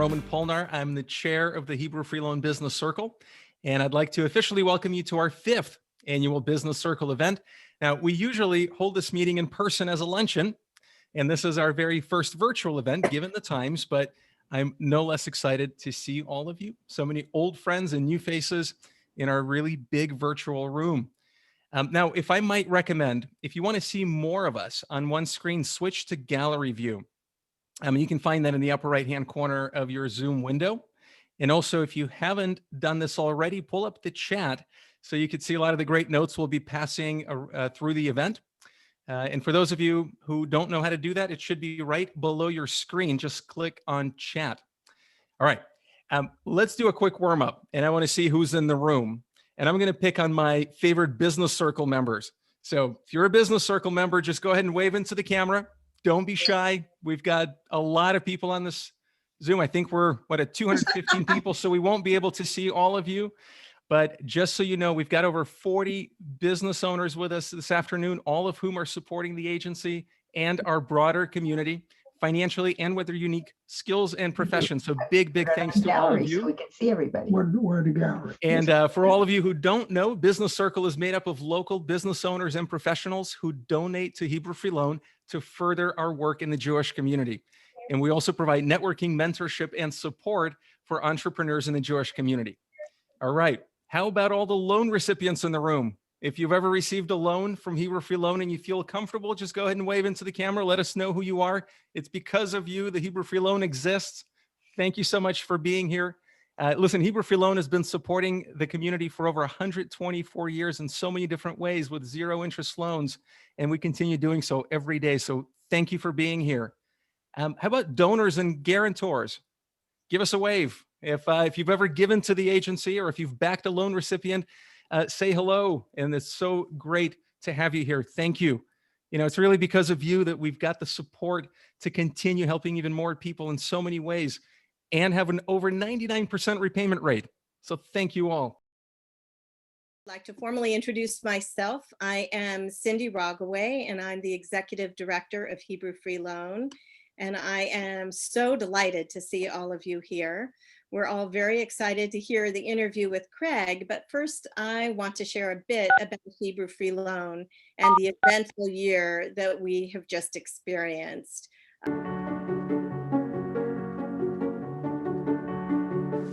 Roman Polnar. I'm the chair of the Hebrew Free Loan Business Circle, and I'd like to officially welcome you to our 5th annual Business Circle event. Now, we usually hold this meeting in person as a luncheon, and this is our very first virtual event given the times, but I'm no less excited to see all of you, so many old friends and new faces in our really big virtual room. Now, if I might recommend, if you want to see more of us on one screen, switch to gallery view. You can find that in the upper right-hand corner of your Zoom window. And also, if you haven't done this already, pull up the chat so you can see a lot of the great notes we'll be passing through the event. And for those of you who don't know how to do that, it should be right below your screen. Just click on chat. All right, let's do a quick warm up. And I want to see who's in the room. And I'm going to pick on my favorite Business Circle members. So if you're a Business Circle member, just go ahead and wave into the camera. Don't be shy. We've got a lot of people on this Zoom. I think we're at 215 people, so we won't be able to see all of you. But just so you know, we've got over 40 business owners with us this afternoon, all of whom are supporting the agency and our broader community financially and with their unique skills and professions. So big thanks to all of you. So we can see everybody. We're the gallery. And for all of you who don't know, Business Circle is made up of local business owners and professionals who donate to Hebrew Free Loan to further our work in the Jewish community. And we also provide networking, mentorship, and support for entrepreneurs in the Jewish community. All right. How about all the loan recipients in the room? If you've ever received a loan from Hebrew Free Loan and you feel comfortable, just go ahead and wave into the camera. Let us know who you are. It's because of you the Hebrew Free Loan exists. Thank you so much for being here. Listen, Hebrew Free Loan has been supporting the community for over 124 years in so many different ways with zero interest loans, and we continue doing so every day. So thank you for being here. How about donors and guarantors? Give us a wave. If you've ever given to the agency or if you've backed a loan recipient, say hello. And it's so great to have you here. Thank you. You know, it's really because of you that we've got the support to continue helping even more people in so many ways and have an over 99% repayment rate. So thank you all. I'd like to formally introduce myself. I am Cindy Rogaway, and I'm the Executive Director of Hebrew Free Loan. And I am so delighted to see all of you here. We're all very excited to hear the interview with Craig, but first I want to share a bit about Hebrew Free Loan and the eventful year that we have just experienced.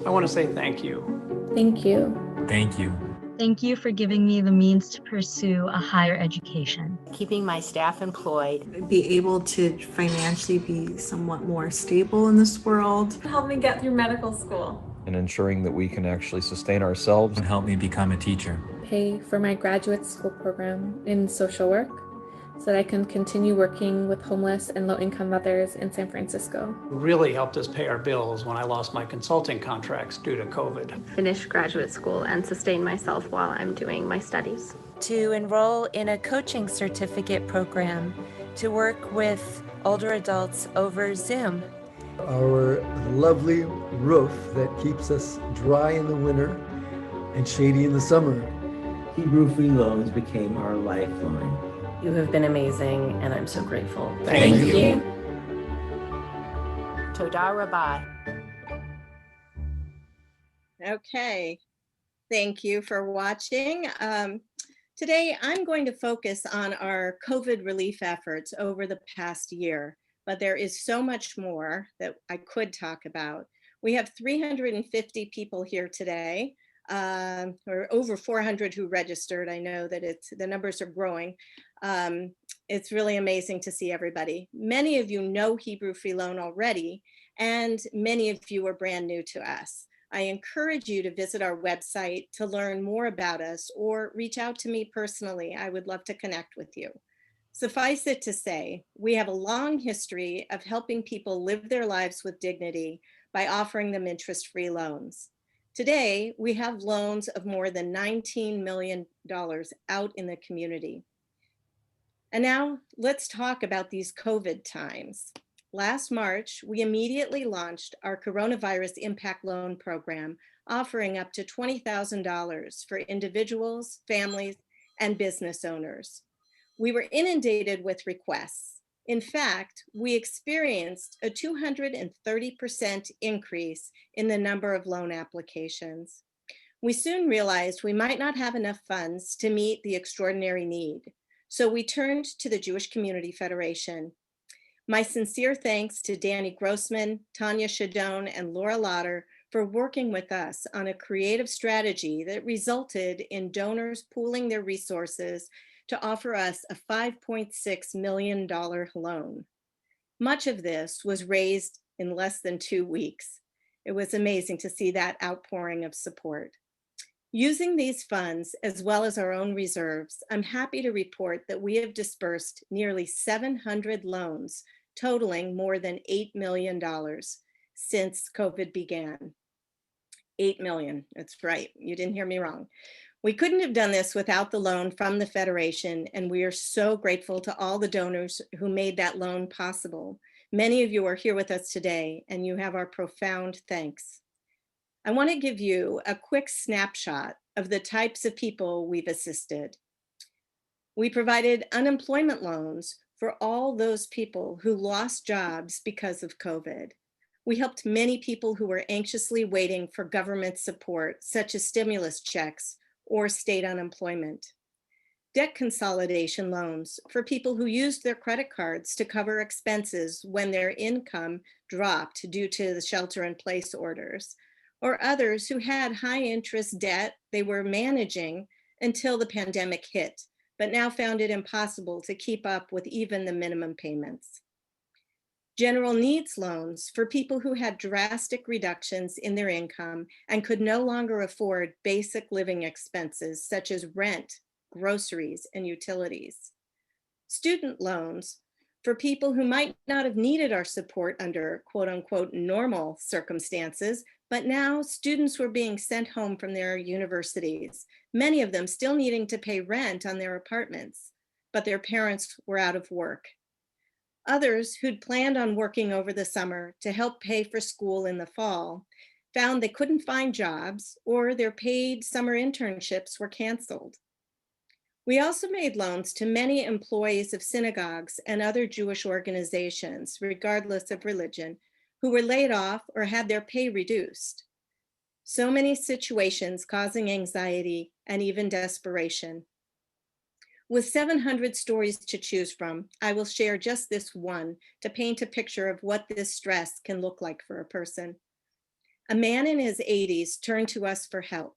I want to say thank you. Thank you. Thank you. Thank you for giving me the means to pursue a higher education. Keeping my staff employed. Be able to financially be somewhat more stable in this world. Help me get through medical school. And ensuring that we can actually sustain ourselves. And help me become a teacher. Pay for my graduate school program in social work so that I can continue working with homeless and low-income mothers in San Francisco. Really helped us pay our bills when I lost my consulting contracts due to COVID. Finish graduate school and sustain myself while I'm doing my studies. To enroll in a coaching certificate program to work with older adults over Zoom. Our lovely roof that keeps us dry in the winter and shady in the summer. Hebrew Free Loans became our lifeline. You have been amazing, and I'm so grateful. Thank you. Toda Rabbah. Okay, thank you for watching. Today, I'm going to focus on our COVID relief efforts over the past year, but there is so much more that I could talk about. We have 350 people here today. Or over 400 who registered. I know that the numbers are growing. It's really amazing to see everybody. Many of you know Hebrew Free Loan already, and many of you are brand new to us. I encourage you to visit our website to learn more about us or reach out to me personally. I would love to connect with you. Suffice it to say, we have a long history of helping people live their lives with dignity by offering them interest-free loans. Today, we have loans of more than $19 million out in the community. And now let's talk about these COVID times. Last March, we immediately launched our Coronavirus Impact Loan Program, offering up to $20,000 for individuals, families, and business owners. We were inundated with requests. In fact, we experienced a 230% increase in the number of loan applications. We soon realized we might not have enough funds to meet the extraordinary need, so we turned to the Jewish Community Federation. My sincere thanks to Danny Grossman, Tanya Shadone, and Laura Lauder for working with us on a creative strategy that resulted in donors pooling their resources to offer us a $5.6 million loan. Much of this was raised in less than 2 weeks. It was amazing to see that outpouring of support. Using these funds, as well as our own reserves, I'm happy to report that we have dispersed nearly 700 loans, totaling more than $8 million since COVID began. 8 million, that's right, you didn't hear me wrong. We couldn't have done this without the loan from the Federation, and we are so grateful to all the donors who made that loan possible. Many of you are here with us today, and you have our profound thanks. I want to give you a quick snapshot of the types of people we've assisted. We provided unemployment loans for all those people who lost jobs because of COVID. We helped many people who were anxiously waiting for government support, such as stimulus checks or state unemployment. Debt consolidation loans for people who used their credit cards to cover expenses when their income dropped due to the shelter-in-place orders, or others who had high interest debt they were managing until the pandemic hit, but now found it impossible to keep up with even the minimum payments. General needs loans for people who had drastic reductions in their income and could no longer afford basic living expenses such as rent, groceries, and utilities. Student loans for people who might not have needed our support under quote unquote normal circumstances, but now students were being sent home from their universities, many of them still needing to pay rent on their apartments, but their parents were out of work. Others who'd planned on working over the summer to help pay for school in the fall found they couldn't find jobs or their paid summer internships were canceled. We also made loans to many employees of synagogues and other Jewish organizations, regardless of religion, who were laid off or had their pay reduced. So many situations causing anxiety and even desperation. With 700 stories to choose from, I will share just this one to paint a picture of what this stress can look like for a person. A man in his 80s turned to us for help.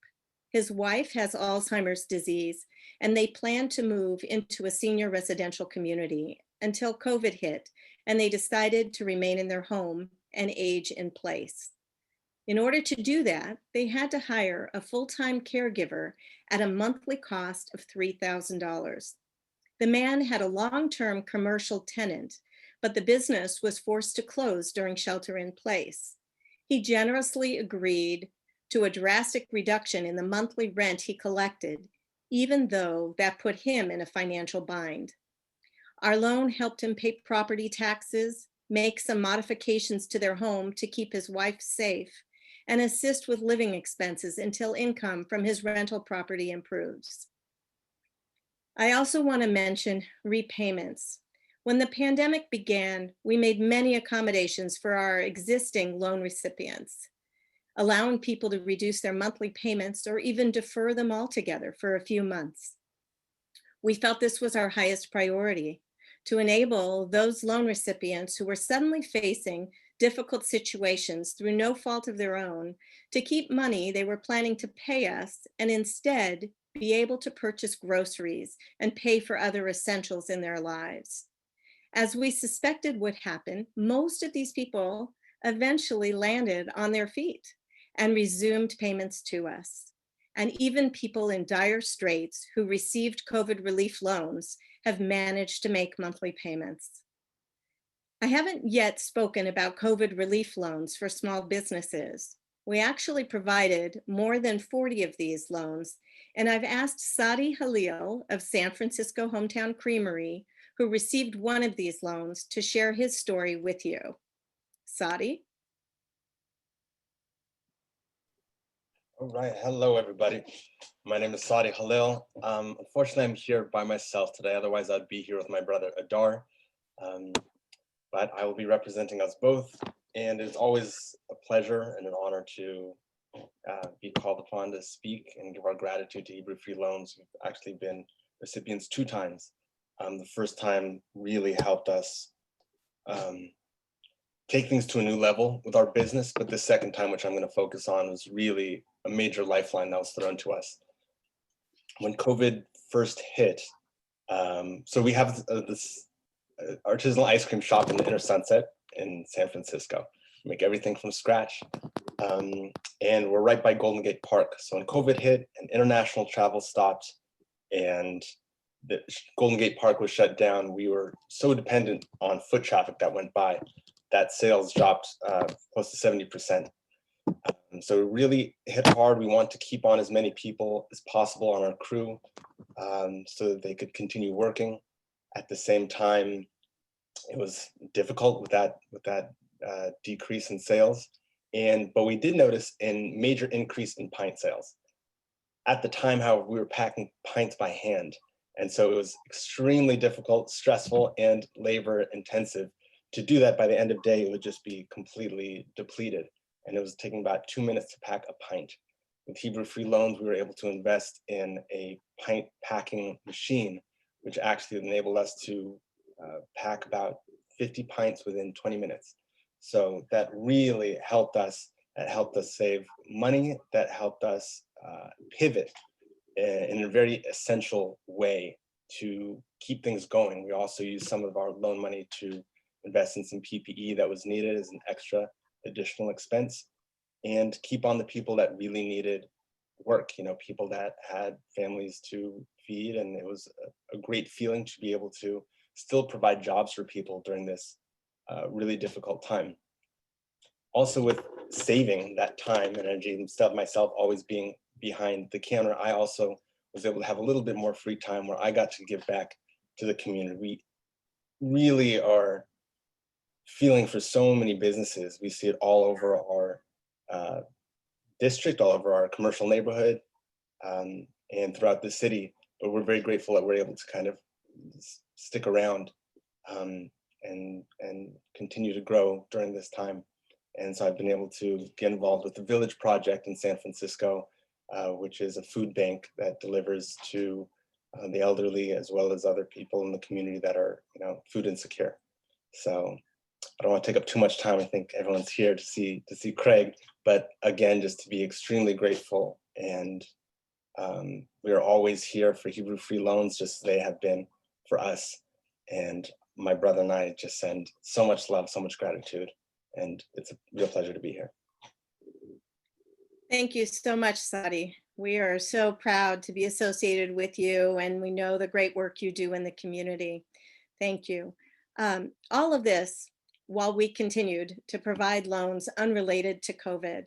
His wife has Alzheimer's disease, and they planned to move into a senior residential community until COVID hit, and they decided to remain in their home and age in place. In order to do that, they had to hire a full-time caregiver at a monthly cost of $3,000. The man had a long-term commercial tenant, but the business was forced to close during shelter in place. He generously agreed to a drastic reduction in the monthly rent he collected, even though that put him in a financial bind. Our loan helped him pay property taxes, make some modifications to their home to keep his wife safe, and assist with living expenses until income from his rental property improves. I also want to mention repayments. When the pandemic began, we made many accommodations for our existing loan recipients, allowing people to reduce their monthly payments or even defer them altogether for a few months. We felt this was our highest priority, to enable those loan recipients who were suddenly facing difficult situations through no fault of their own to keep money they were planning to pay us and instead be able to purchase groceries and pay for other essentials in their lives. As we suspected would happen, most of these people eventually landed on their feet and resumed payments to us. And even people in dire straits who received COVID relief loans have managed to make monthly payments. I haven't yet spoken about COVID relief loans for small businesses. We actually provided more than 40 of these loans, and I've asked Sadi Halil of San Francisco Hometown Creamery, who received one of these loans, to share his story with you. Sadi? All right, hello everybody. My name is Sadi Halil. Unfortunately, I'm here by myself today. Otherwise, I'd be here with my brother Adar. But I will be representing us both, and it's always a pleasure and an honor to be called upon to speak and give our gratitude to Hebrew Free Loans. We've actually been recipients 2 times. The first time really helped us take things to a new level with our business, but the second time, which I'm going to focus on, was really a major lifeline that was thrown to us. When COVID first hit, so we have this artisanal ice cream shop in the Inner Sunset in San Francisco. We make everything from scratch. And we're right by Golden Gate Park. So when COVID hit and international travel stopped and the Golden Gate Park was shut down, we were so dependent on foot traffic that went by that sales dropped close to 70%. So it really hit hard. We want to keep on as many people as possible on our crew so that they could continue working. At the same time, it was difficult with that decrease in sales. But we did notice a major increase in pint sales. At the time, however, we were packing pints by hand. And so it was extremely difficult, stressful, and labor intensive. To do that by the end of day, it would just be completely depleted. And it was taking about 2 minutes to pack a pint. With Hebrew Free Loans, we were able to invest in a pint packing machine, which actually enabled us to pack about 50 pints within 20 minutes. So that really helped us. That helped us save money. That helped us pivot in a very essential way to keep things going. We also used some of our loan money to invest in some PPE that was needed as an extra additional expense, and keep on the people that really needed work, people that had families to feed. And it was a great feeling to be able to still provide jobs for people during this really difficult time. Also, with saving that time and energy, instead of myself always being behind the counter, I also was able to have a little bit more free time where I got to give back to the community. We really are feeling for so many businesses. We see it all over our district, all over our commercial neighborhood, and throughout the city. But we're very grateful that we're able to kind of stick around and continue to grow during this time. And so I've been able to get involved with the Village Project in San Francisco, which is a food bank that delivers to the elderly as well as other people in the community that are, food insecure. So I don't want to take up too much time. I think everyone's here to see Craig, but again, just to be extremely grateful. And we are always here for Hebrew Free Loans, just as they have been for us. And my brother and I just send so much love, so much gratitude, and it's a real pleasure to be here. Thank you so much, Sadi. We are so proud to be associated with you, and we know the great work you do in the community. Thank you. All of this while we continued to provide loans unrelated to COVID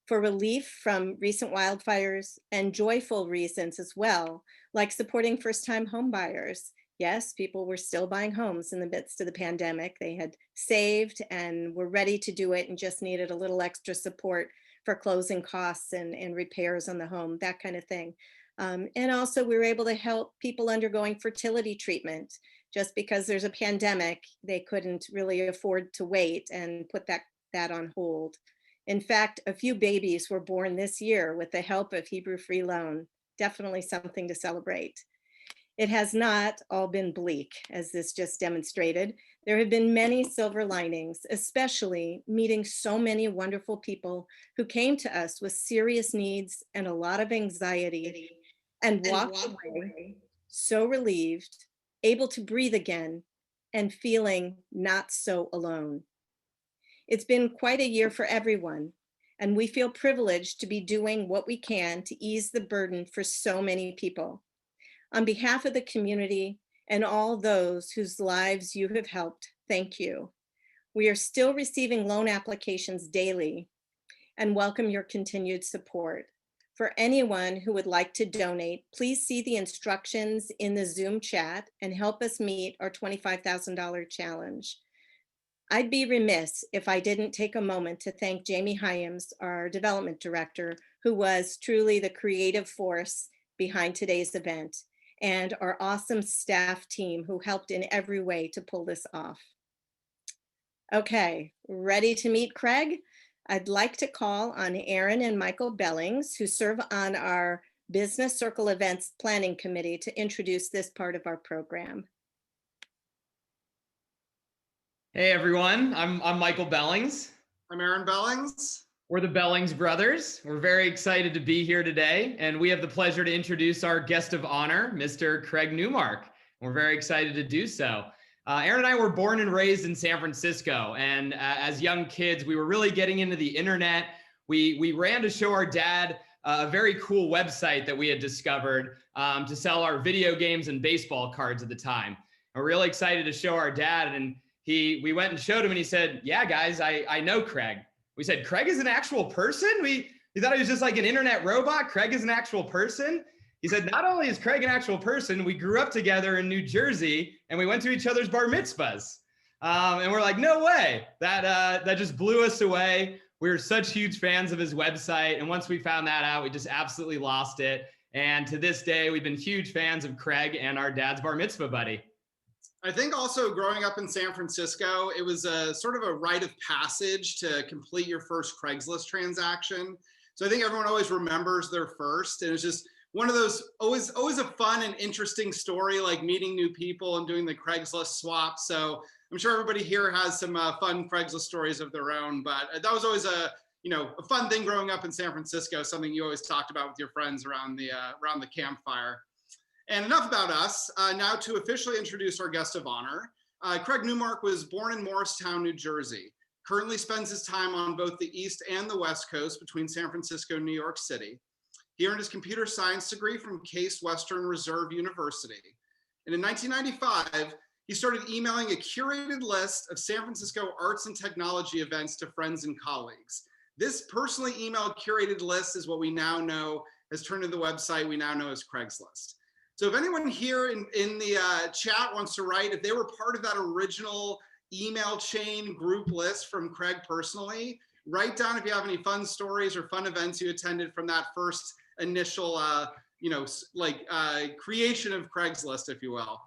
for relief from recent wildfires and joyful reasons as well, like supporting first-time home buyers. Yes, people were still buying homes in the midst of the pandemic. They had saved and were ready to do it and just needed a little extra support for closing costs and repairs on the home, that kind of thing. And also we were able to help people undergoing fertility treatment. Just because there's a pandemic, they couldn't really afford to wait and put that on hold. In fact, a few babies were born this year with the help of Hebrew Free Loan. Definitely something to celebrate. It has not all been bleak, as this just demonstrated. There have been many silver linings, especially meeting so many wonderful people who came to us with serious needs and a lot of anxiety and walked away so relieved, able to breathe again, and feeling not so alone. It's been quite a year for everyone, and we feel privileged to be doing what we can to ease the burden for so many people. On behalf of the community and all those whose lives you have helped, thank you. We are still receiving loan applications daily and welcome your continued support. For anyone who would like to donate, please see the instructions in the Zoom chat and help us meet our $25,000 challenge. I'd be remiss if I didn't take a moment to thank Jamie Hyams, our development director, who was truly the creative force behind today's event. and our awesome staff team who helped in every way to pull this off. Okay, ready to meet Craig? I'd like to call on Aaron and Michael Bellings, who serve on our Business Circle Events Planning Committee, to introduce this part of our program. Hey everyone, I'm Michael Bellings. I'm Aaron Bellings. We're the Bellings brothers. We're very excited to be here today, and we have the pleasure to introduce our guest of honor, Mr. Craig Newmark. We're very excited to do so. Aaron and I were born and raised in San Francisco, and as young kids, we were really getting into the internet. We ran to show our dad a very cool website that we had discovered to sell our video games and baseball cards at the time. We're really excited to show our dad, and we went and showed him, and he said, "Yeah, guys, I know Craig." We said, "Craig is an actual person?" We thought he was just like an internet robot. Craig is an actual person. He said, "Not only is Craig an actual person, we grew up together in New Jersey, and we went to each other's bar mitzvahs." And we're like, "No way!" That just blew us away. We were such huge fans of his website, and once we found that out, we just absolutely lost it. And to this day, we've been huge fans of Craig and our dad's bar mitzvah buddy. I think also growing up in San Francisco, it was a sort of a rite of passage to complete your first Craigslist transaction. So I think everyone always remembers their first. And it was just one of those always a fun and interesting story, like meeting new people and doing the Craigslist swap. So I'm sure everybody here has some fun Craigslist stories of their own, but that was always a fun thing growing up in San Francisco, something you always talked about with your friends around the campfire. And enough about us. Now to officially introduce our guest of honor. Craig Newmark was born in Morristown, New Jersey. Currently spends his time on both the East and the West Coast between San Francisco and New York City. He earned his computer science degree from Case Western Reserve University. And in 1995, he started emailing a curated list of San Francisco arts and technology events to friends and colleagues. This personally emailed curated list is what we now know has turned into the website we now know as Craigslist. So if anyone here in the chat wants to write, if they were part of that original email chain group list from Craig personally, write down if you have any fun stories or fun events you attended from that first initial, creation of Craigslist, if you will.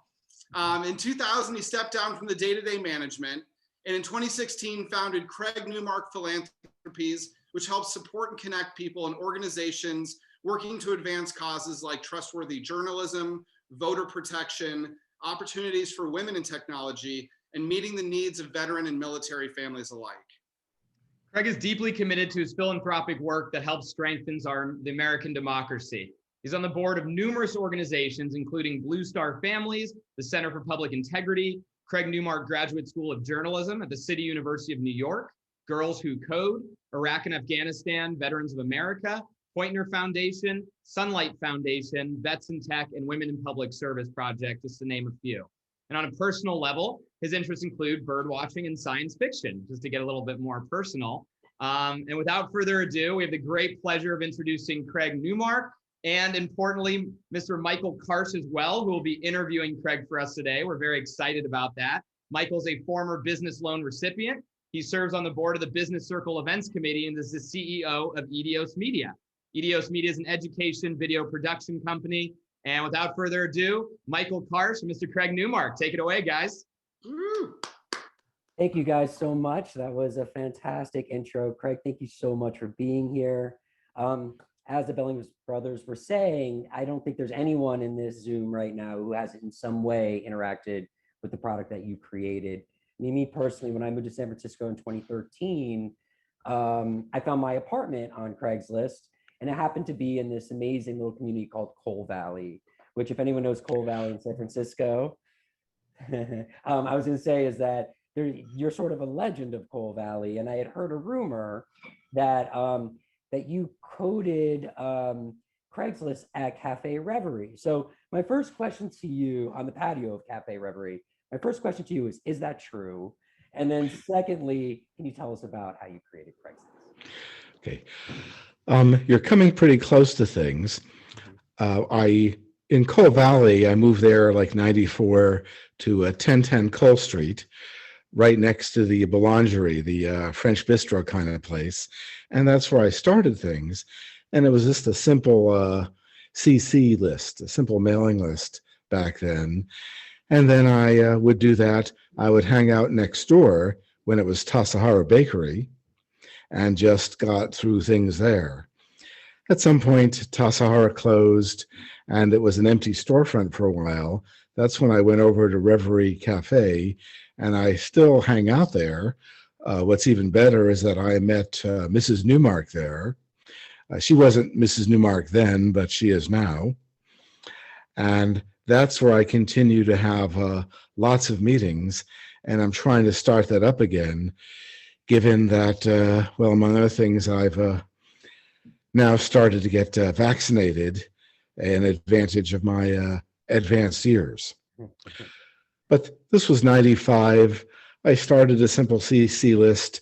In 2000, he stepped down from the day-to-day management, and in 2016 founded Craig Newmark Philanthropies, which helps support and connect people and organizations working to advance causes like trustworthy journalism, voter protection, opportunities for women in technology, and meeting the needs of veteran and military families alike. Craig is deeply committed to his philanthropic work that helps strengthen the American democracy. He's on the board of numerous organizations, including Blue Star Families, the Center for Public Integrity, Craig Newmark Graduate School of Journalism at the City University of New York, Girls Who Code, Iraq and Afghanistan Veterans of America, Pointner Foundation, Sunlight Foundation, Vets in Tech, and Women in Public Service Project, just to name a few. And on a personal level, his interests include bird watching and science fiction, just to get a little bit more personal. And without further ado, we have the great pleasure of introducing Craig Newmark, and importantly, Mr. Michael Karsh as well, who will be interviewing Craig for us today. We're very excited about that. Michael's a former business loan recipient. He serves on the board of the Business Circle Events Committee and is the CEO of Edios Media. Edios Media is an education video production company. And without further ado, Michael Karsh and Mr. Craig Newmark. Take it away, guys. Woo. Thank you guys so much. That was a fantastic intro. Craig, thank you so much for being here. As the Bellings brothers were saying, I don't think there's anyone in this Zoom right now who hasn't in some way interacted with the product that you created. Me personally, when I moved to San Francisco in 2013, I found my apartment on Craigslist, and it happened to be in this amazing little community called Coal Valley, which if anyone knows Coal Valley in San Francisco, I was going to say is that you're sort of a legend of Coal Valley. And I had heard a rumor that that you coded Craigslist at Cafe Reverie. So my first question to you on the patio of Cafe Reverie, my first question to you is that true? And then secondly, can you tell us about how you created Craigslist? Okay. You're coming pretty close to things. In Coal Valley, I moved there like 94 to 1010 Cole Street, right next to the Boulangerie, the French bistro kind of place. And that's where I started things. And it was just a simple CC list, a simple mailing list back then. And then I would do that. I would hang out next door when it was Tasahara Bakery and just got through things there. At some point, Tasahara closed and it was an empty storefront for a while. That's when I went over to Reverie Cafe, and I still hang out there. What's even better is that I met Mrs. Newmark there. She wasn't Mrs. Newmark then, but she is now. And that's where I continue to have lots of meetings, and I'm trying to start that up again, given that, well, among other things, I've now started to get vaccinated, an advantage of my advanced years. But this was 95. I started a simple CC list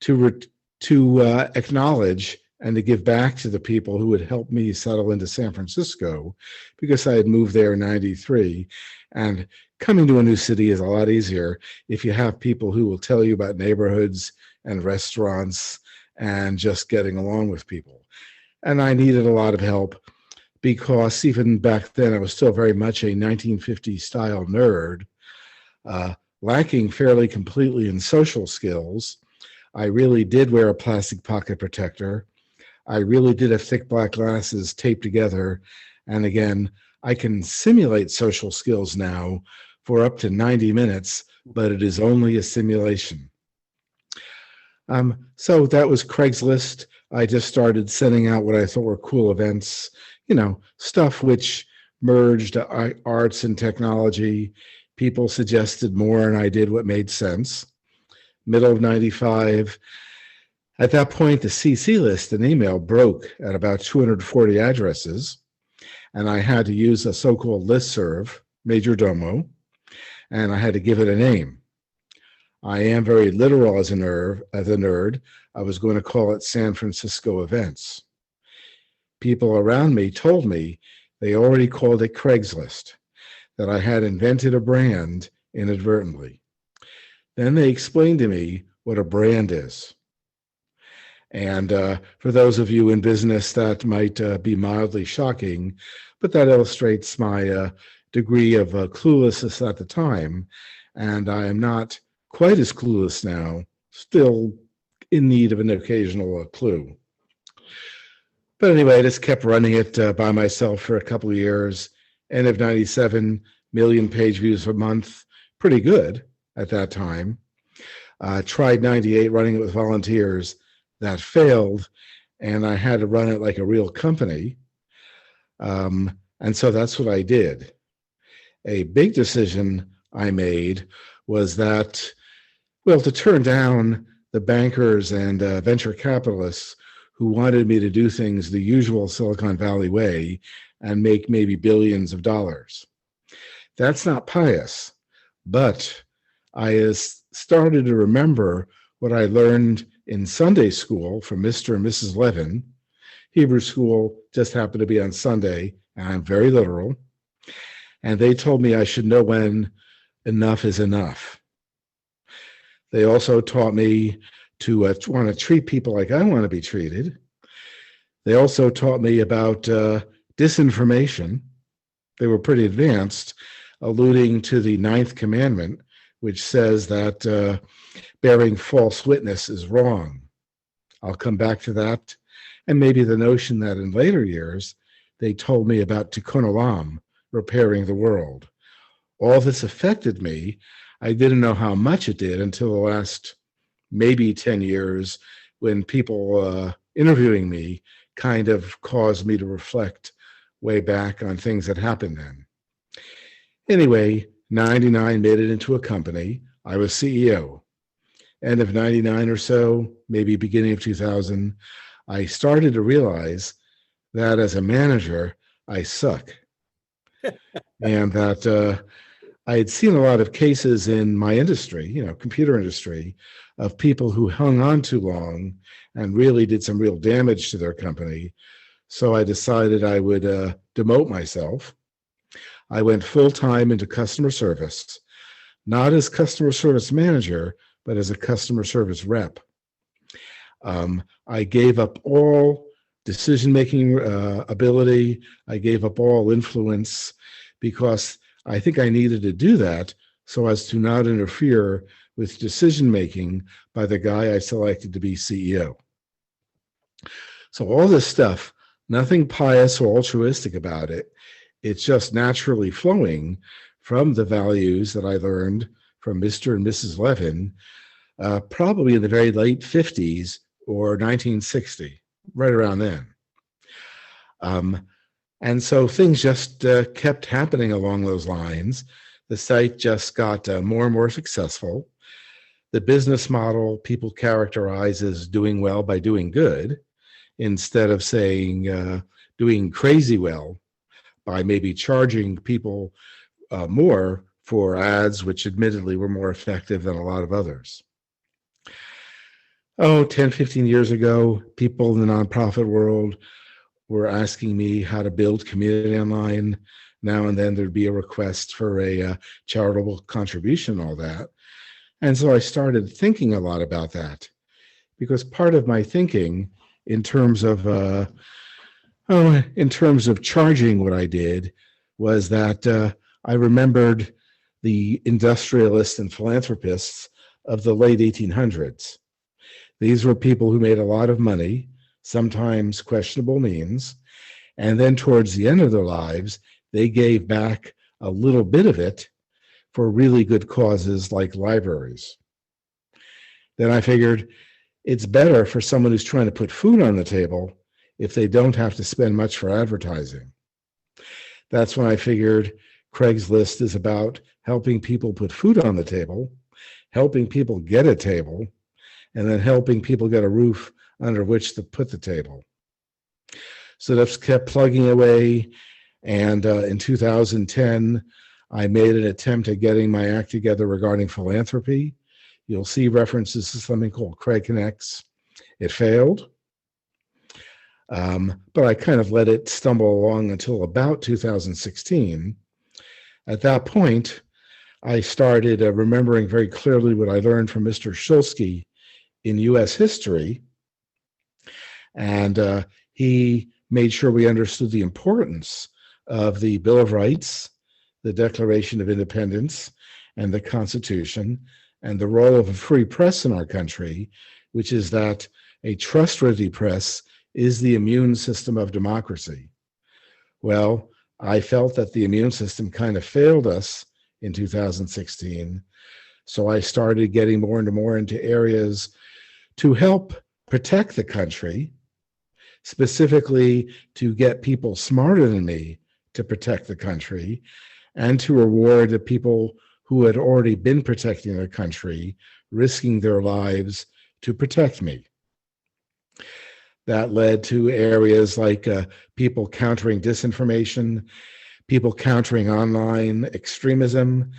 to acknowledge and to give back to the people who had helped me settle into San Francisco, because I had moved there in 93. And coming to a new city is a lot easier if you have people who will tell you about neighborhoods and restaurants and just getting along with people. And I needed a lot of help, because even back then I was still very much a 1950s style nerd, lacking fairly completely in social skills. I really did wear a plastic pocket protector. I really did have thick black glasses taped together. And again, I can simulate social skills now for up to 90 minutes, but it is only a simulation. So that was Craigslist. I just started sending out what I thought were cool events, you know, stuff which merged arts and technology. People suggested more, and I did what made sense. Middle of 95. At that point, the CC list in email broke at about 240 addresses, and I had to use a so-called listserv, Major Domo, and I had to give it a name. I am very literal as a nerd. I was going to call it San Francisco Events. People around me told me they already called it Craigslist, that I had invented a brand inadvertently. Then they explained to me what a brand is. And for those of you in business, that might be mildly shocking, but that illustrates my degree of cluelessness at the time. And I am not quite as clueless now, still in need of an occasional clue. But anyway, I just kept running it by myself for a couple of years. End of 97, million page views a month, pretty good at that time. Tried 98, running it with volunteers. That failed, and I had to run it like a real company. And so that's what I did. A big decision I made was that, well, to turn down the bankers and venture capitalists who wanted me to do things the usual Silicon Valley way and make maybe billions of dollars. That's not pious, but I started to remember what I learned in Sunday school from Mr. and Mrs. Levin. Hebrew school just happened to be on Sunday, and I'm very literal. And they told me I should know when enough is enough. They also taught me to want to treat people like I want to be treated. They also taught me about disinformation. They were pretty advanced, alluding to the 9th commandment, which says that bearing false witness is wrong. I'll come back to that. And maybe the notion that in later years, they told me about tikkun olam, repairing the world. All this affected me. I didn't know how much it did until the last maybe 10 years, when people interviewing me kind of caused me to reflect way back on things that happened then. Anyway, 99 made it into a company. I was CEO. End of 99 or so, maybe beginning of 2000, I started to realize that as a manager, I suck. And that I had seen a lot of cases in my industry, you know, computer industry, of people who hung on too long and really did some real damage to their company. So I decided I would demote myself. I went full-time into customer service, not as customer service manager, but as a customer service rep. I gave up all decision-making ability. I gave up all influence, because I think I needed to do that so as to not interfere with decision-making by the guy I selected to be CEO. So all this stuff, nothing pious or altruistic about it. It's just naturally flowing from the values that I learned from Mr. and Mrs. Levin, probably in the very late 50s or 1960, right around then. And so things just kept happening along those lines. The site just got more and more successful. The business model people characterize as doing well by doing good, instead of saying doing crazy well by maybe charging people more for ads, which admittedly were more effective than a lot of others. 10, 15 years ago, people in the nonprofit world were asking me how to build community online. Now and then there'd be a request for a charitable contribution, all that. And so I started thinking a lot about that, because part of my thinking in terms of charging what I did was that I remembered the industrialists and philanthropists of the late 1800s. These were people who made a lot of money, sometimes questionable means, and then towards the end of their lives, they gave back a little bit of it for really good causes like libraries. Then I figured it's better for someone who's trying to put food on the table if they don't have to spend much for advertising. That's when I figured Craigslist is about helping people put food on the table, helping people get a table, and then helping people get a roof under which to put the table. So that's kept plugging away. And in 2010, I made an attempt at getting my act together regarding philanthropy. You'll see references to something called Craig Connects. It failed, but I kind of let it stumble along until about 2016. At that point, I started remembering very clearly what I learned from Mr. Shulsky in U.S. history, and he made sure we understood the importance of the Bill of Rights, the Declaration of Independence, and the Constitution, and the role of a free press in our country, which is that a trustworthy press is the immune system of democracy. Well, I felt that the immune system kind of failed us in 2016, so I started getting more and more into areas to help protect the country, specifically to get people smarter than me to protect the country, and to reward the people who had already been protecting the country, risking their lives to protect me. That led to areas like people countering disinformation, people countering online extremism,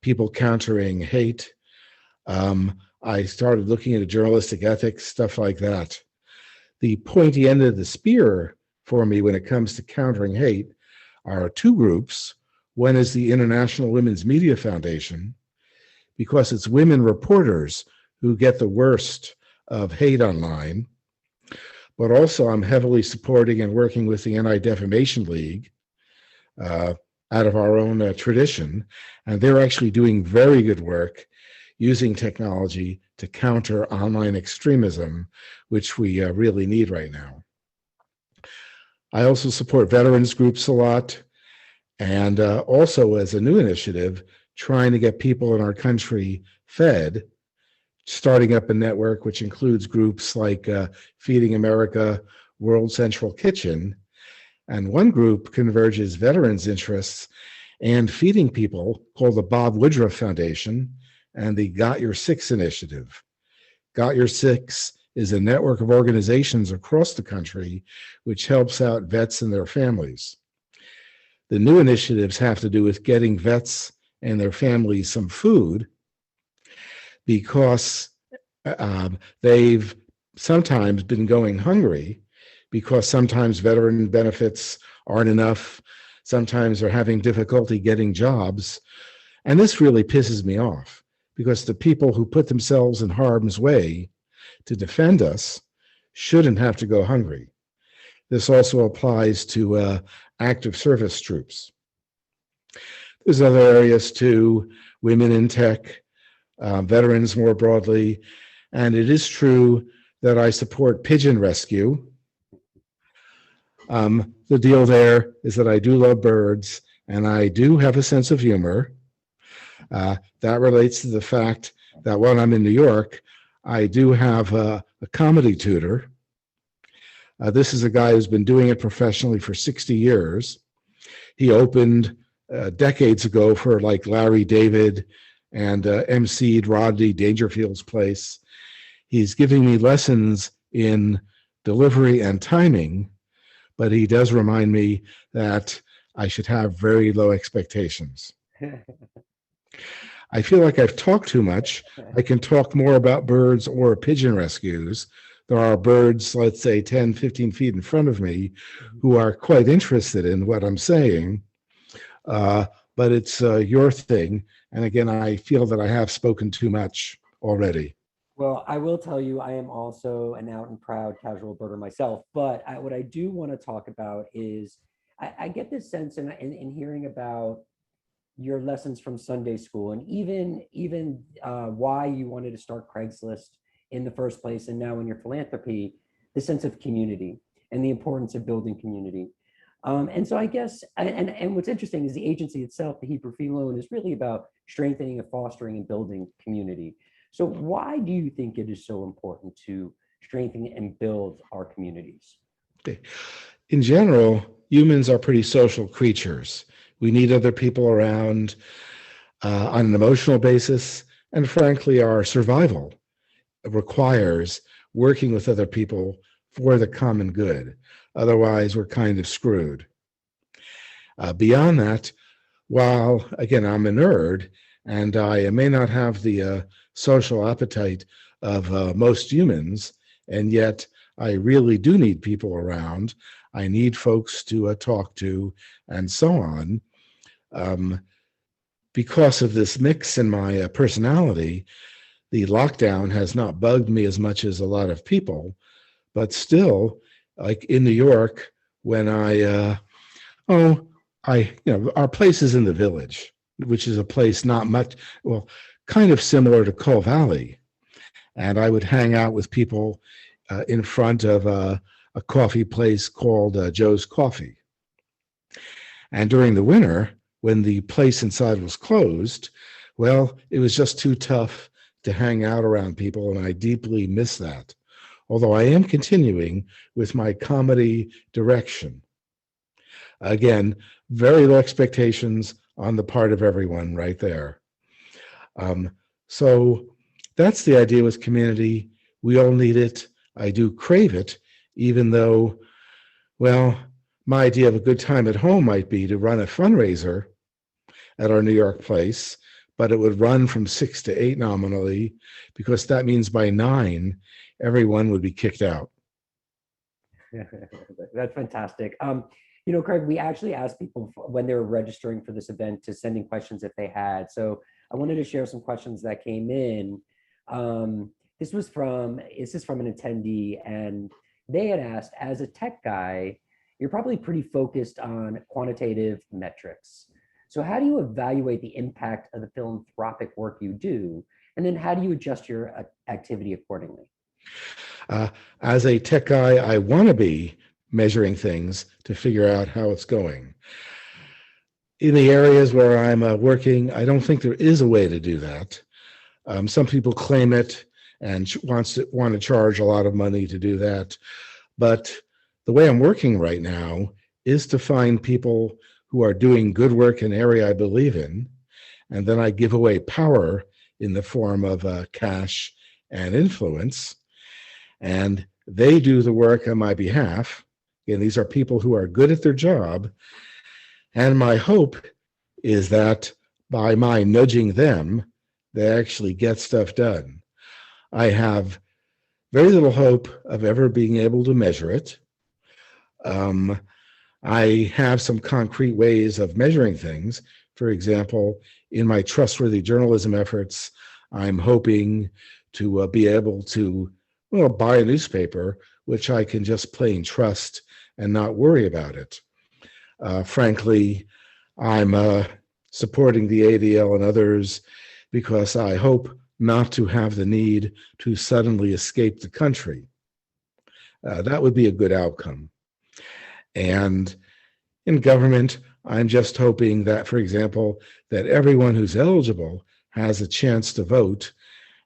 people countering hate. I started looking into journalistic ethics, stuff like that. The pointy end of the spear for me when it comes to countering hate are two groups. One is the International Women's Media Foundation, because it's women reporters who get the worst of hate online. But also I'm heavily supporting and working with the Anti-Defamation League out of our own tradition. And they're actually doing very good work using technology to counter online extremism, which we really need right now. I also support veterans groups a lot, and also as a new initiative, trying to get people in our country fed, starting up a network which includes groups like Feeding America, World Central Kitchen, and one group converges veterans' interests and feeding people called the Bob Woodruff Foundation and the Got Your Six initiative. Got Your Six is a network of organizations across the country which helps out vets and their families. The new initiatives have to do with getting vets and their families some food, because they've sometimes been going hungry, because sometimes veteran benefits aren't enough, sometimes they're having difficulty getting jobs. And this really pisses me off, because the people who put themselves in harm's way to defend us shouldn't have to go hungry. This also applies to active service troops. There's other areas too, women in tech, veterans more broadly. And it is true that I support pigeon rescue. The deal there is that I do love birds and I do have a sense of humor. That relates to the fact that when I'm in New York, I do have a comedy tutor. This is a guy who's been doing it professionally for 60 years. He opened decades ago for like Larry David and emceed Rodney Dangerfield's place. He's giving me lessons in delivery and timing, but he does remind me that I should have very low expectations. I feel like I've talked too much. I can talk more about birds or pigeon rescues. There are birds, let's say 10, 15 feet in front of me, who are quite interested in what I'm saying. But it's your thing. And again, I feel that I have spoken too much already. Well, I will tell you, I am also an out and proud casual birder myself. But what I do want to talk about is I get this sense in hearing about your lessons from Sunday school and even why you wanted to start Craigslist in the first place, and now in your philanthropy, the sense of community and the importance of building community. And so I guess, and what's interesting is the agency itself, the Hebrew Free Loan, is really about strengthening and fostering and building community. So why do you think it is so important to strengthen and build our communities? Okay. In general, humans are pretty social creatures. We need other people around on an emotional basis, and frankly, our survival requires working with other people for the common good. Otherwise, we're kind of screwed. Beyond that, while, again, I'm a nerd, and I may not have the social appetite of most humans, and yet I really do need people around. I need folks to talk to, and so on. Because of this mix in my personality, the lockdown has not bugged me as much as a lot of people, but still, like in New York, when our place is in the Village, which is a place not much, well, kind of similar to Coal Valley. And I would hang out with people in front of a coffee place called Joe's Coffee. And during the winter, when the place inside was closed, well, it was just too tough to hang out around people, and I deeply miss that. Although I am continuing with my comedy direction. Again, very low expectations on the part of everyone right there. So that's the idea with community. We all need it. I do crave it, even though, well, my idea of a good time at home might be to run a fundraiser at our New York place, but it would run from 6 to 8 nominally, because that means by 9, everyone would be kicked out. That's fantastic. You know, Craig, we actually asked people when they were registering for this event to send in questions if they had. So I wanted to share some questions that came in. This is from an attendee, and they had asked, as a tech guy, you're probably pretty focused on quantitative metrics. So how do you evaluate the impact of the philanthropic work you do? And then how do you adjust your activity accordingly? As a tech guy, I want to be measuring things to figure out how it's going. In the areas where I'm working, I don't think there is a way to do that. Some people claim it and want to charge a lot of money to do that. But the way I'm working right now is to find people who are doing good work in an area I believe in, and then I give away power in the form of cash and influence, and they do the work on my behalf. Again, these are people who are good at their job, and my hope is that by my nudging them, they actually get stuff done. I have very little hope of ever being able to measure it. I have some concrete ways of measuring things. For example, in my trustworthy journalism efforts, I'm hoping to be able to buy a newspaper, which I can just plain trust and not worry about it. Frankly, I'm supporting the ADL and others because I hope not to have the need to suddenly escape the country. That would be a good outcome. And in government, I'm just hoping that, for example, that everyone who's eligible has a chance to vote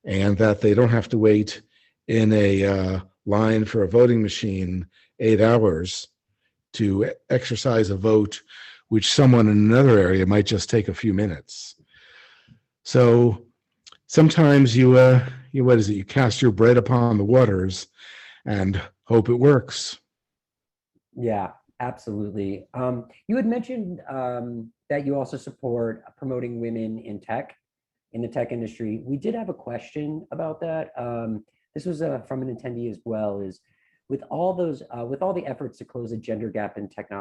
and that they don't have to wait in a line for a voting machine 8 hours to exercise a vote, which someone in another area might just take a few minutes. So sometimes you cast your bread upon the waters and hope it works. Yeah, absolutely. You had mentioned that you also support promoting women in tech, in the tech industry. We did have a question about that. This was from an attendee as well, is with all the efforts to close a gender gap in tech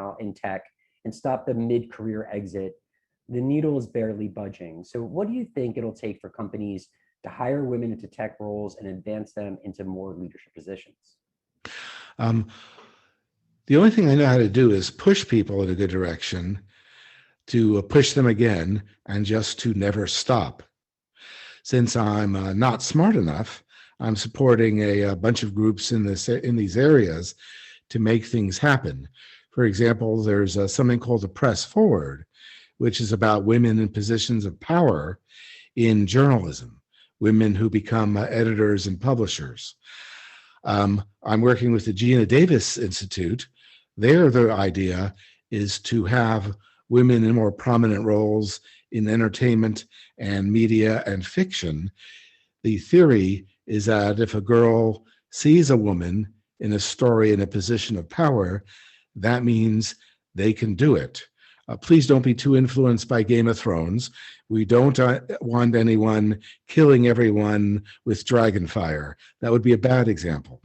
and stop the mid-career exit, the needle is barely budging. So what do you think it'll take for companies to hire women into tech roles and advance them into more leadership positions? The only thing I know how to do is push people in a good direction, to push them again, and just to never stop. Since I'm not smart enough, I'm supporting a bunch of groups in these areas to make things happen. For example, there's something called the Press Forward, which is about women in positions of power in journalism, women who become editors and publishers. I'm working with the Gina Davis Institute. There, the idea is to have women in more prominent roles in entertainment and media and fiction. The theory is that if a girl sees a woman in a story in a position of power, that means they can do it. Please don't be too influenced by Game of Thrones. We don't want anyone killing everyone with dragon fire. That would be a bad example.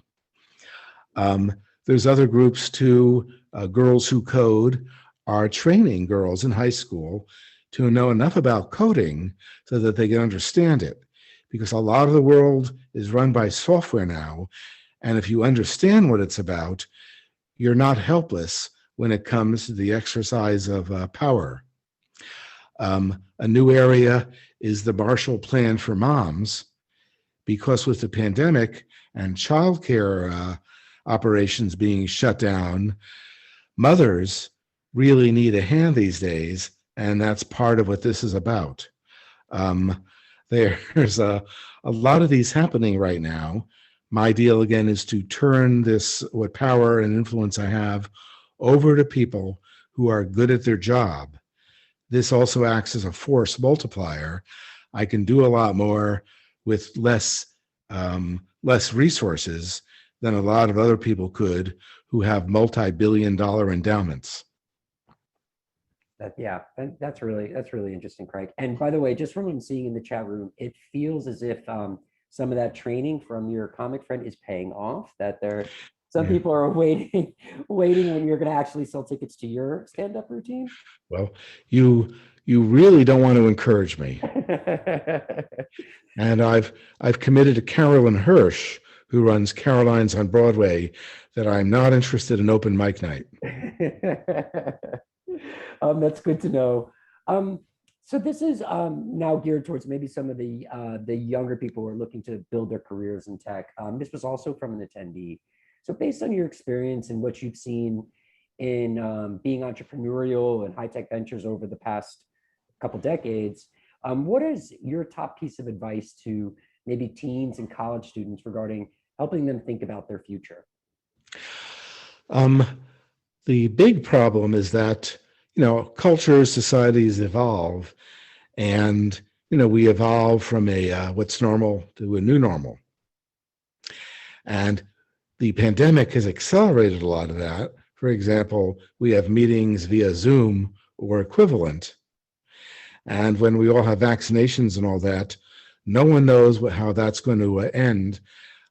There's other groups too. Girls Who Code are training girls in high school to know enough about coding so that they can understand it. Because a lot of the world is run by software now. And if you understand what it's about, you're not helpless when it comes to the exercise of power. A new area is the Marshall Plan for moms, because with the pandemic and childcare operations being shut down, mothers really need a hand these days, and that's part of what this is about. There's a lot of these happening right now. My deal again is to turn what power and influence I have over to people who are good at their job. This also acts as a force multiplier. I can do a lot more with less resources than a lot of other people could who have multi-billion-dollar endowments. That's really interesting, Craig. And by the way, just from what I'm seeing in the chat room, it feels as if some of that training from your comic friend is paying off. That some people are waiting when you're going to actually sell tickets to your stand-up routine. Well, you really don't want to encourage me. And I've committed to Carolyn Hirsch, who runs Caroline's on Broadway, that I'm not interested in open mic night. That's good to know. So this is now geared towards maybe some of the younger people who are looking to build their careers in tech. This was also from an attendee. So based on your experience and what you've seen in being entrepreneurial and high-tech ventures over the past couple decades, what is your top piece of advice to maybe teens and college students regarding helping them think about their future? The big problem is that, cultures, societies evolve, and, we evolve from what's normal to a new normal. And the pandemic has accelerated a lot of that. For example, we have meetings via Zoom or equivalent. And when we all have vaccinations and all that, no one knows how that's going to end.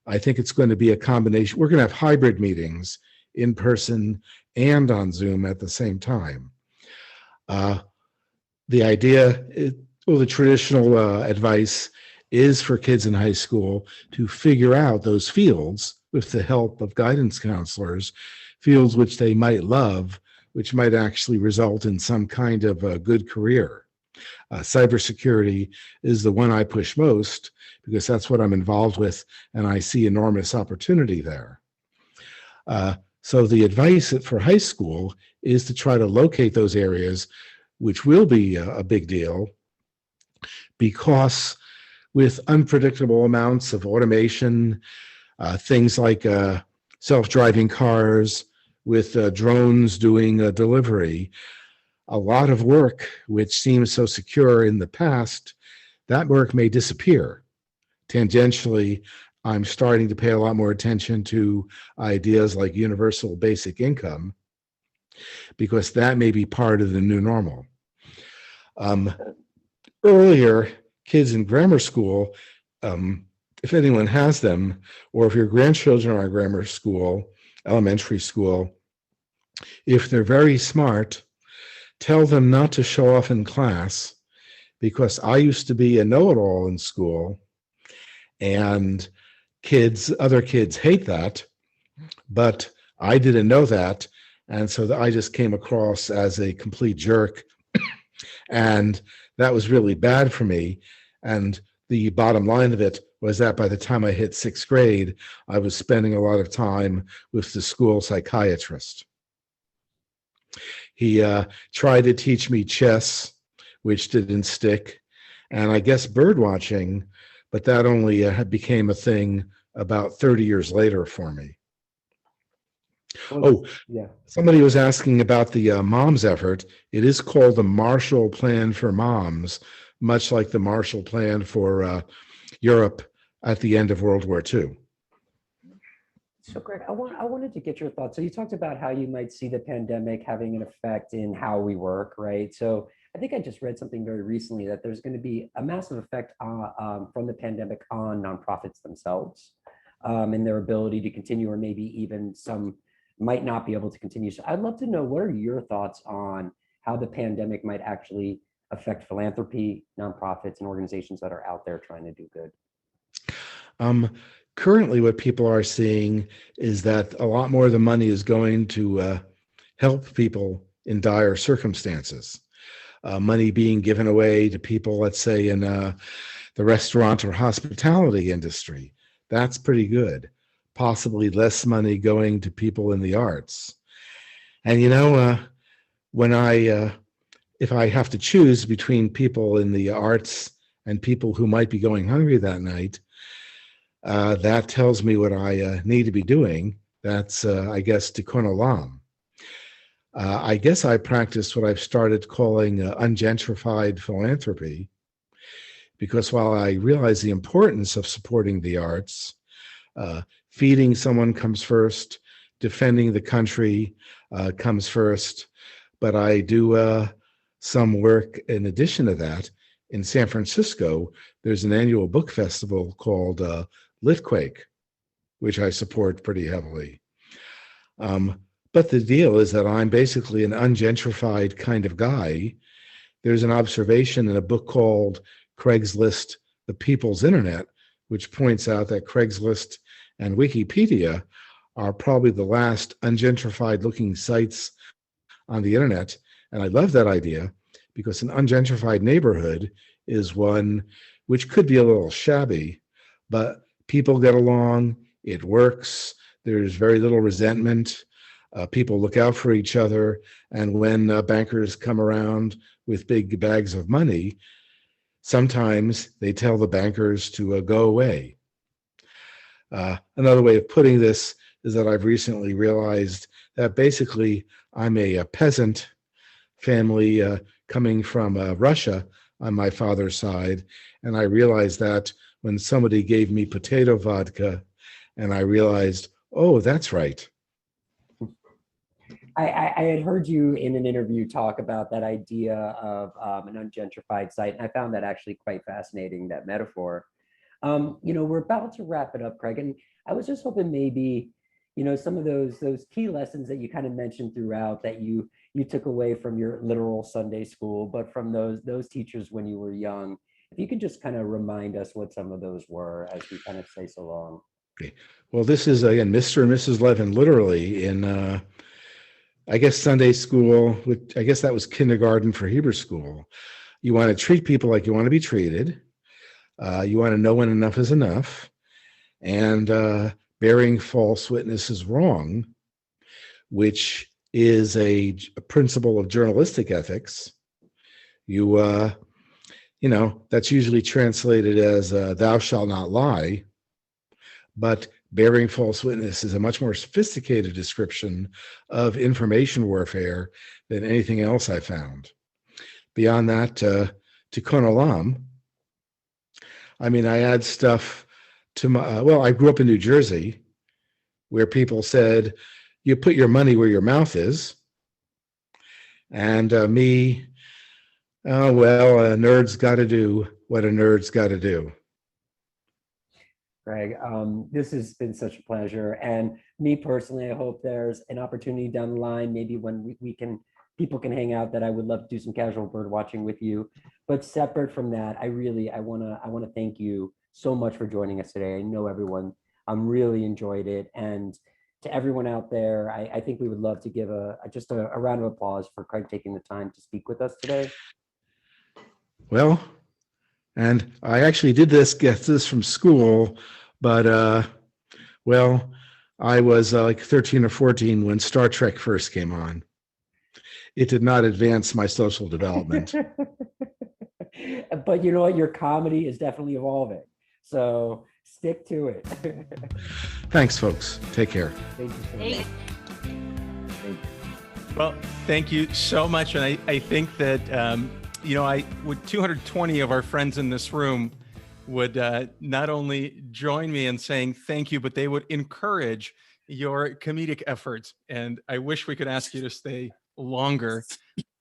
I think it's going to be a combination. We're going to have hybrid meetings in person and on Zoom at the same time. The idea, the traditional advice is for kids in high school to figure out those fields with the help of guidance counselors, fields which they might love, which might actually result in some kind of a good career. Cybersecurity is the one I push most because that's what I'm involved with, and I see enormous opportunity there. So the advice for high school is to try to locate those areas, which will be a big deal, because with unpredictable amounts of automation, things like self-driving cars, with drones doing delivery, a lot of work which seems so secure in the past, that work may disappear. Tangentially, I'm starting to pay a lot more attention to ideas like universal basic income, because that may be part of the new normal. Earlier, kids in grammar school, if anyone has them, or if your grandchildren are in grammar school, elementary school, if they're very smart, tell them not to show off in class, because I used to be a know-it-all in school, and other kids hate that, but I didn't know that, and so I just came across as a complete jerk, and that was really bad for me. And the bottom line of it was that by the time I hit 6th grade, I was spending a lot of time with the school psychiatrist. He tried to teach me chess, which didn't stick, and I guess bird watching, but that only became a thing about 30 years later for me. Oh, yeah. Somebody was asking about the MOMS effort. It is called the Marshall Plan for Moms, much like the Marshall Plan for Europe at the end of World War II. So Greg, I wanted to get your thoughts. So you talked about how you might see the pandemic having an effect in how we work, right? So I think I just read something very recently that there's going to be a massive effect from the pandemic on nonprofits themselves and their ability to continue, or maybe even some might not be able to continue. So I'd love to know, what are your thoughts on how the pandemic might actually affect philanthropy, nonprofits, and organizations that are out there trying to do good? Currently, what people are seeing is that a lot more of the money is going to help people in dire circumstances. Money being given away to people, let's say, in the restaurant or hospitality industry. That's pretty good. Possibly less money going to people in the arts. And when if I have to choose between people in the arts and people who might be going hungry that night, that tells me what I need to be doing. That's, I guess, tikkun olam. I guess I practice what I've started calling ungentrified philanthropy, because while I realize the importance of supporting the arts, feeding someone comes first, defending the country comes first, but I do some work in addition to that. In San Francisco, there's an annual book festival called Litquake, which I support pretty heavily. But the deal is that I'm basically an ungentrified kind of guy. There's an observation in a book called Craigslist, The People's Internet, which points out that Craigslist and Wikipedia are probably the last ungentrified looking sites on the internet. And I love that idea, because an ungentrified neighborhood is one which could be a little shabby, but people get along, it works, there's very little resentment, people look out for each other, and when bankers come around with big bags of money, sometimes they tell the bankers to go away. Another way of putting this is that I've recently realized that basically I'm a peasant family coming from Russia on my father's side, and I realized that when somebody gave me potato vodka, and I realized, oh, that's right. I had heard you in an interview talk about that idea of an ungentrified site, and I found that actually quite fascinating, that metaphor. We're about to wrap it up, Craig, and I was just hoping maybe, some of those key lessons that you kind of mentioned throughout that you took away from your literal Sunday school, but from those teachers when you were young, if you could just kind of remind us what some of those were as we kind of say so long. Okay. Well, this is, again, Mr. and Mrs. Levin, literally in, I guess, Sunday school, which I guess that was kindergarten for Hebrew school. You want to treat people like you want to be treated. You want to know when enough is enough. And bearing false witness is wrong, which is a principle of journalistic ethics. That's usually translated as thou shalt not lie, but bearing false witness is a much more sophisticated description of information warfare than anything else I found. Beyond that, tikkun olam. I mean, I add stuff to my, I grew up in New Jersey where people said, you put your money where your mouth is. And a nerd's got to do what a nerd's got to do. Craig, this has been such a pleasure. And me personally, I hope there's an opportunity down the line, maybe when people can hang out, that I would love to do some casual bird watching with you. But separate from that, I want to thank you so much for joining us today. I know everyone really enjoyed it. And to everyone out there, I think we would love to give just a round of applause for Craig taking the time to speak with us today. Well, and I actually get this from school, but I was like 13 or 14 when Star Trek first came on. It did not advance my social development. But you know what? Your comedy is definitely evolving. So stick to it. Thanks, folks. Take care. Thank you so much. Well, thank you so much. And I think that, with 220 of our friends in this room would not only join me in saying thank you, but they would encourage your comedic efforts. And I wish we could ask you to stay longer,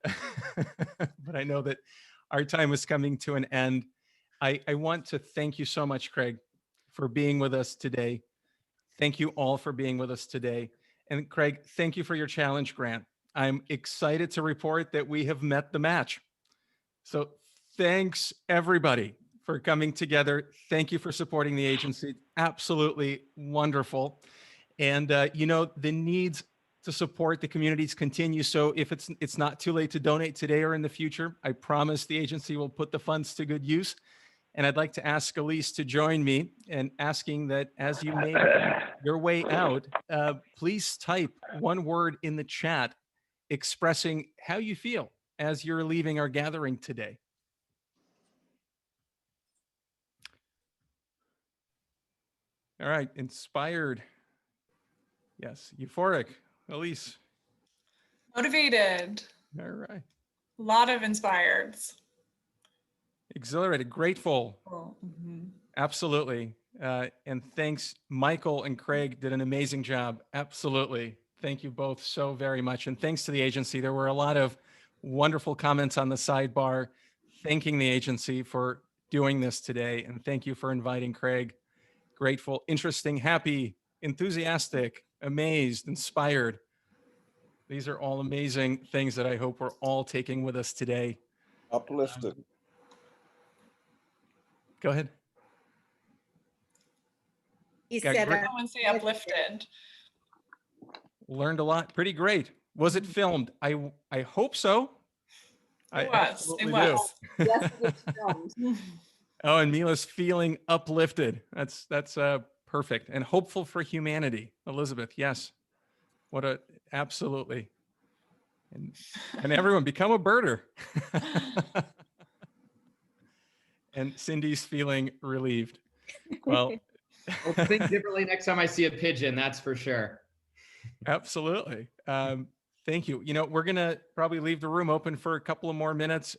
but I know that our time is coming to an end. I want to thank you so much, Craig, for being with us today. Thank you all for being with us today. And Craig, thank you for your challenge grant. I'm excited to report that we have met the match. So thanks everybody for coming together. Thank you for supporting the agency. Absolutely wonderful. And the needs to support the communities continue. So if it's not too late to donate today or in the future, I promise the agency will put the funds to good use. And I'd like to ask Elise to join me in asking that as you make your way out, please type one word in the chat expressing how you feel as you're leaving our gathering today. All right, inspired. Yes, euphoric. Elise. Motivated. All right. A lot of inspired. Exhilarated, grateful. Mm-hmm. Absolutely. And thanks, Michael and Craig did an amazing job. Absolutely. Thank you both so very much. And thanks to the agency. There were a lot of wonderful comments on the sidebar, thanking the agency for doing this today. And thank you for inviting Craig. Grateful, interesting, happy, enthusiastic, amazed, inspired. These are all amazing things that I hope we're all taking with us today. Uplifted. Go ahead. He said, I want to say uplifted. Learned a lot. Pretty great. Was it filmed? I hope so. It was. Yes, it was filmed. Oh, and Mila's feeling uplifted. That's perfect and hopeful for humanity. Elizabeth, yes. Absolutely. And everyone become a birder. And Cindy's feeling relieved. Well, I'll think differently next time I see a pigeon, that's for sure. Absolutely. Thank you. We're going to probably leave the room open for a couple of more minutes.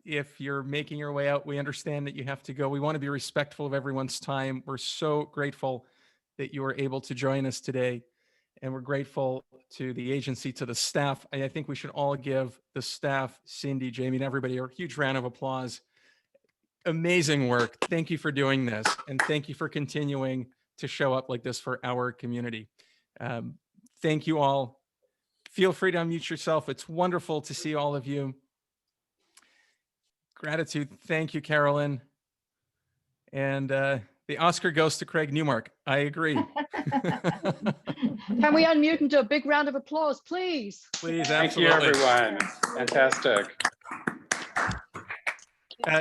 If you're making your way out, we understand that you have to go. We want to be respectful of everyone's time. We're so grateful that you were able to join us today. And we're grateful to the agency, to the staff. I think we should all give the staff, Cindy, Jamie, and everybody a huge round of applause. Amazing work. Thank you for doing this. And thank you for continuing to show up like this for our community. Thank you all. Feel free to unmute yourself. It's wonderful to see all of you. Gratitude. Thank you, Carolyn. And the Oscar goes to Craig Newmark. I agree. Can we unmute and do a big round of applause, please? Please, absolutely. Thank you, everyone. Fantastic.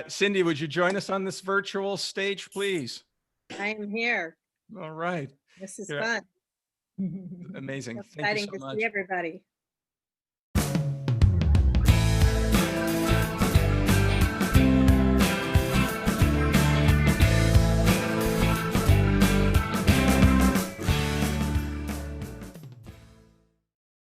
Cindy, would you join us on this virtual stage, please? I am here. All right. This is Yeah. fun. Amazing. So Thank you exciting so to much. see everybody.